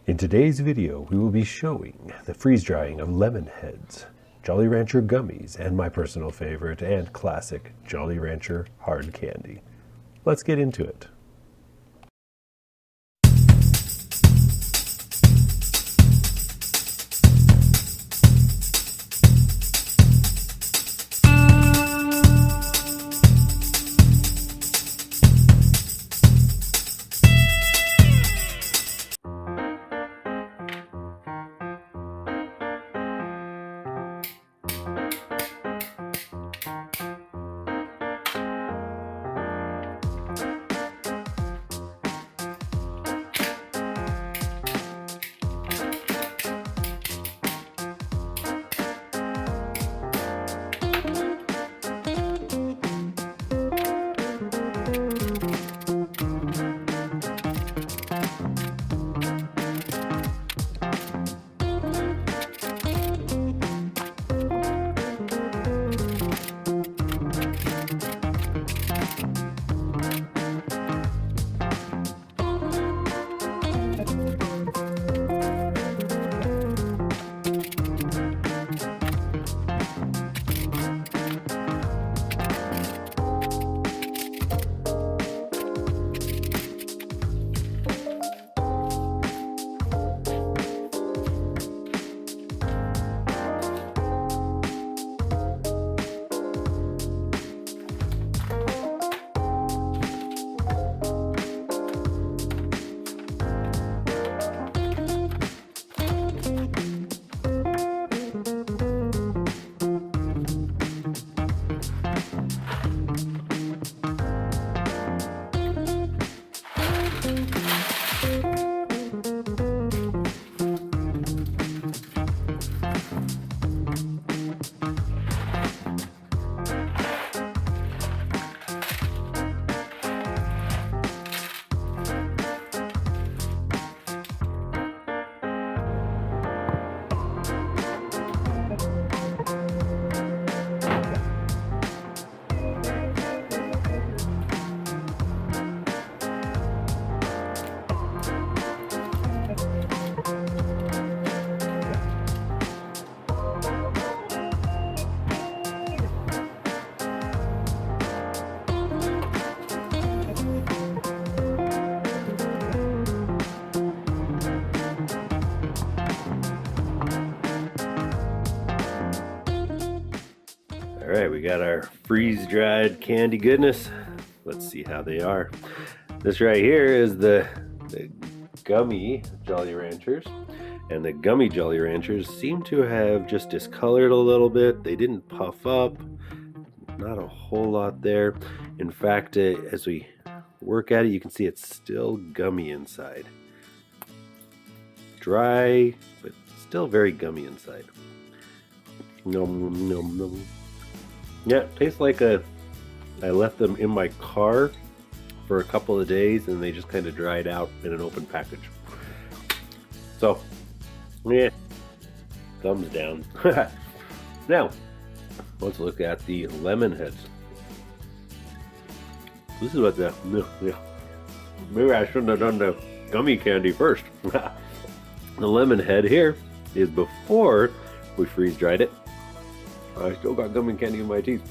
In today's video, we will be showing the freeze drying of Lemonheads, Jolly Rancher Gummies, and my personal favorite and classic Jolly Rancher hard candy. Let's get into it. Alright, we got our freeze-dried candy goodness. Let's see how they are. This right here is the gummy Jolly Ranchers. And the gummy Jolly Ranchers seem to have just discolored a little bit. They didn't puff up. Not a whole lot there. In fact, as we work at it, you can see it's still gummy inside. Dry, but still very gummy inside. Nom, nom, nom. Yeah, it tastes like I left them in my car for a couple of days and they just kind of dried out in an open package. So, yeah, thumbs down. Now, let's look at the Lemonheads. This is what maybe I shouldn't have done the gummy candy first. The Lemonhead here is before we freeze dried it. I still got gummy candy in my teeth.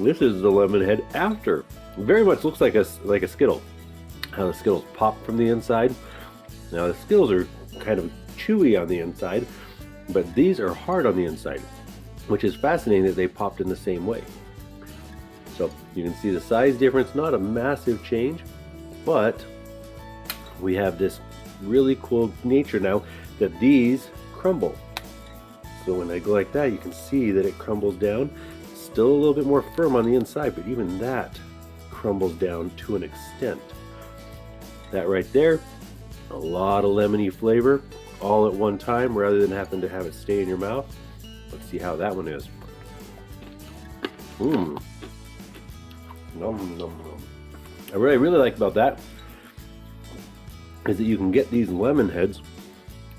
This is the Lemonhead after. It very much looks like a Skittle. How the Skittles pop from the inside. Now the Skittles are kind of chewy on the inside, but these are hard on the inside, which is fascinating that they popped in the same way. So you can see the size difference, not a massive change, but we have this really cool nature now that these crumble. So when I go like that, you can see that it crumbles down. Still a little bit more firm on the inside, but even that crumbles down to an extent. That right there, a lot of lemony flavor all at one time rather than having to have it stay in your mouth. Let's see how that one is. Nom, nom, nom. What I really like about that is that you can get these Lemonheads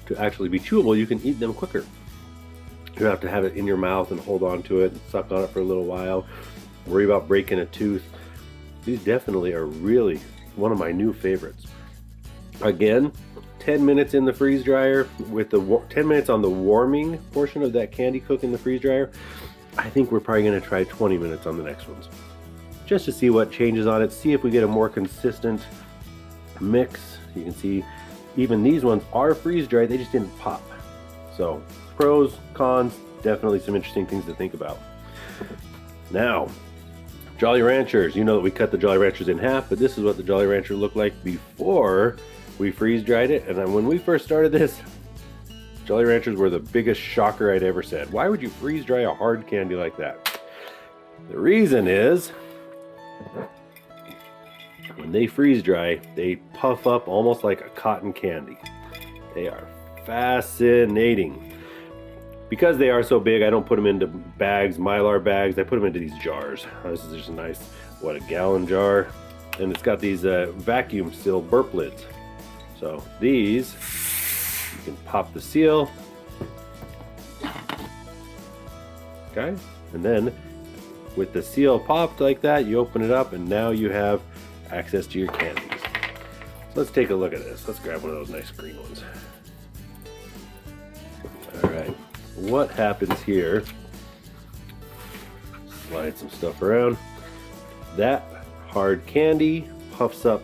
to actually be chewable. You can eat them quicker. You don't have to have it in your mouth and hold on to it and suck on it for a little while, worry about breaking a tooth. These definitely are really one of my new favorites. Again, 10 minutes in the freeze dryer with the 10 minutes on the warming portion of that candy cook in the freeze dryer. I think we're probably going to try 20 minutes on the next ones, just to see what changes on it, see if we get a more consistent mix. You can see even these ones are freeze dried, they just didn't pop. So pros, cons, definitely some interesting things to think about. Now, Jolly Ranchers, you know that we cut the Jolly Ranchers in half, but this is what the Jolly Rancher looked like before we freeze dried it. And then when we first started this, Jolly Ranchers were the biggest shocker I'd ever said. Why would you freeze dry a hard candy like that? The reason is, when they freeze dry, they puff up almost like a cotton candy. They are fascinating. Because they are so big, I don't put them into bags, Mylar bags. I put them into these jars. This is just a nice, what, a gallon jar. And it's got these vacuum seal burp lids. So these, you can pop the seal. Okay, and then with the seal popped like that, you open it up and now you have access to your candies. So let's take a look at this. Let's grab one of those nice green ones. All right. What happens here, slide some stuff around, that hard candy puffs up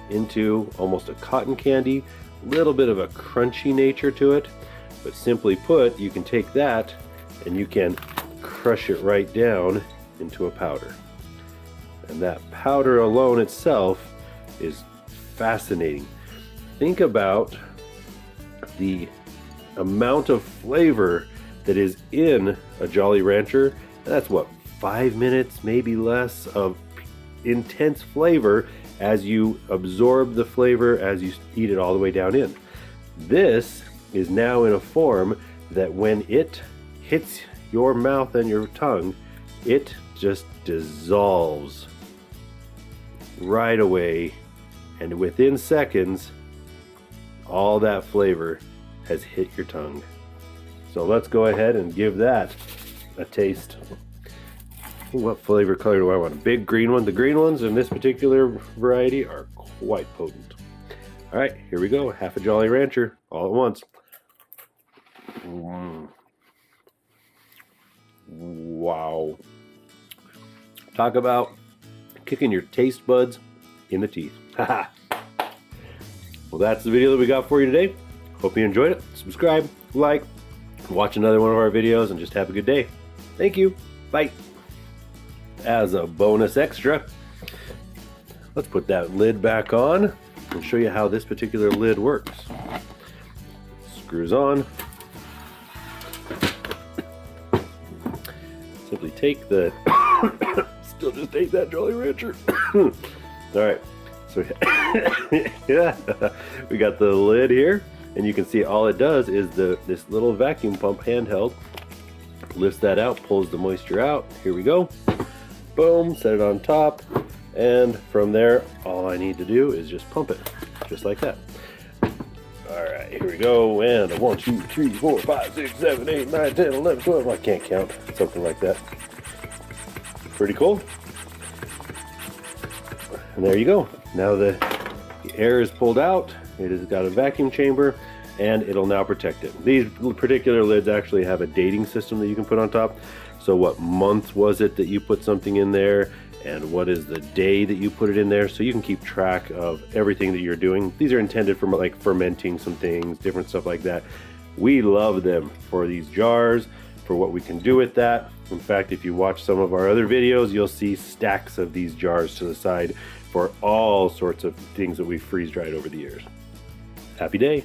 into almost a cotton candy, a little bit of a crunchy nature to it, but simply put, you can take that and you can crush it right down into a powder. And that powder alone itself is fascinating. Think about the amount of flavor that is in a Jolly Rancher. That's what, 5 minutes, maybe less, of intense flavor as you absorb the flavor as you eat it all the way down in. This is now in a form that when it hits your mouth and your tongue, it just dissolves right away, and within seconds all that flavor has hit your tongue. So let's go ahead and give that a taste. What flavor color do I want? A big green one. The green ones in this particular variety are quite potent. All right, here we go. Half a Jolly Rancher all at once. Wow. Talk about kicking your taste buds in the teeth. Well, that's the video that we got for you today. Hope you enjoyed it. Subscribe, like, watch another one of our videos, and just have a good day. Thank you. Bye. As a bonus extra, let's put that lid back on and show you how this particular lid works. Screws on. Simply take the still just ate that Jolly Rancher. All right, so yeah, we got the lid here, and you can see all it does is this little vacuum pump handheld lifts that out, pulls the moisture out. Here we go. Boom, set it on top, and from there all I need to do is just pump it just like that. All right, here we go. And 1, 2, 3, 4, 5, 6, 7, 8, 9, 10, 11, 12. I can't count, something like that. Pretty cool. And there you go. Now the air is pulled out. It has got a vacuum chamber, and it'll now protect it. These particular lids actually have a dating system that you can put on top. So what month was it that you put something in there, and what is the day that you put it in there, so you can keep track of everything that you're doing. These are intended for like fermenting some things, different stuff like that. We love them for these jars, for what we can do with that. In fact, if you watch some of our other videos, you'll see stacks of these jars to the side for all sorts of things that we've freeze dried over the years. Happy day.